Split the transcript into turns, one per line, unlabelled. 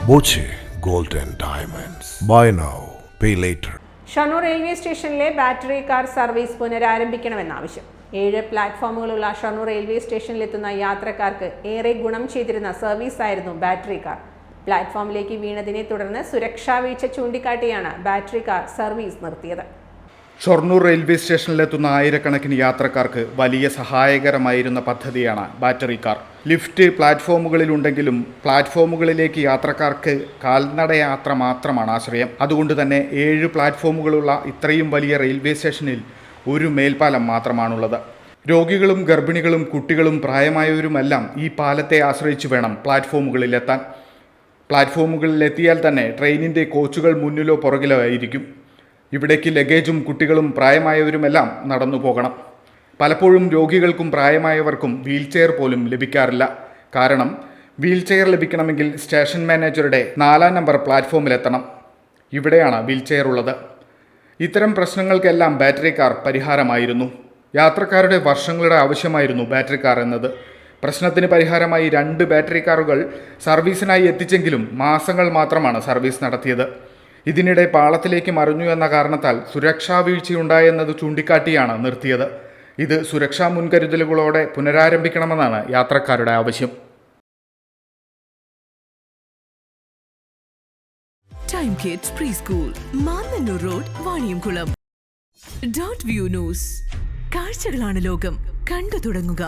Boche gold and diamonds. Buy now pay later.
Shoranur railway സ്റ്റേഷനിലെ battery car service പുനരാരംഭിക്കണമെന്നാവശ്യം. 7 പ്ലാറ്റ്ഫോമുകളുള്ള Shoranur railway സ്റ്റേഷനിലെത്തുന്ന യാത്രക്കാർക്ക് ഏറെ ഗുണം ചെയ്തിരുന്ന സർവീസായിരുന്നു ബാറ്ററി കാർ. പ്ലാറ്റ്ഫോമിലേക്ക് വീണതിനെ തുടർന്ന് സുരക്ഷാ വീഴ്ച ചൂണ്ടിക്കാട്ടിയാണ് ബാറ്ററി കാർ സർവീസ് നിർത്തിയത്.
ഷൊർണൂർ റെയിൽവേ സ്റ്റേഷനിലെത്തുന്ന ആയിരക്കണക്കിന് യാത്രക്കാർക്ക് വലിയ സഹായകരമായിരുന്ന പദ്ധതിയാണ് ബാറ്ററി കാർ. ലിഫ്റ്റ് പ്ലാറ്റ്ഫോമുകളിലുണ്ടെങ്കിലും പ്ലാറ്റ്ഫോമുകളിലേക്ക് യാത്രക്കാർക്ക് കാൽനടയാത്ര മാത്രമാണ് ആശ്രയം. അതുകൊണ്ട് തന്നെ 7 പ്ലാറ്റ്ഫോമുകളുള്ള ഇത്രയും വലിയ റെയിൽവേ സ്റ്റേഷനിൽ ഒരു മേൽപ്പാലം മാത്രമാണുള്ളത്. രോഗികളും ഗർഭിണികളും കുട്ടികളും പ്രായമായവരുമെല്ലാം ഈ പാലത്തെ ആശ്രയിച്ചു വേണം പ്ലാറ്റ്ഫോമുകളിലെത്താൻ. പ്ലാറ്റ്ഫോമുകളിലെത്തിയാൽ തന്നെ ട്രെയിനിൻ്റെ കോച്ചുകൾ മുന്നിലോ പുറകിലോ ആയിരിക്കും. ഇവിടേക്ക് ലഗേജും കുട്ടികളും പ്രായമായവരുമെല്ലാം നടന്നു പോകണം. പലപ്പോഴും രോഗികൾക്കും പ്രായമായവർക്കും വീൽചെയർ പോലും ലഭിക്കാറില്ല. കാരണം വീൽചെയർ ലഭിക്കണമെങ്കിൽ സ്റ്റേഷൻ മാനേജറുടെ 4-ാം നമ്പർ പ്ലാറ്റ്ഫോമിലെത്തണം. ഇവിടെയാണ് വീൽചെയർ ഉള്ളത്. ഇത്തരം പ്രശ്നങ്ങൾക്കെല്ലാം ബാറ്ററി കാർ പരിഹാരമായിരുന്നു. യാത്രക്കാരുടെ വർഷങ്ങളുടെ ആവശ്യമായിരുന്നു ബാറ്ററി കാർ എന്നത്. പ്രശ്നത്തിന് പരിഹാരമായി 2 ബാറ്ററി കാറുകൾ സർവീസിനായി എത്തിച്ചെങ്കിലും മാസങ്ങൾ മാത്രമാണ് സർവീസ് നടത്തിയത്. ഇതിനിടെ പാളത്തിലേക്ക് മറിഞ്ഞു എന്ന കാരണത്താൽ സുരക്ഷാ വീഴ്ചയുണ്ടായെന്നത് ചൂണ്ടിക്കാട്ടിയാണ് നിർത്തിയത്. ഇത് സുരക്ഷാ മുൻകരുതലുകളോടെ പുനരാരംഭിക്കണമെന്നാണ് യാത്രക്കാരുടെ ആവശ്യം.
Time kids pre school, Mannannur road, Vaniyamkulam. .View news. കാഴ്ചകളാണ് ലോകം, കണ്ടു തുടങ്ങുക.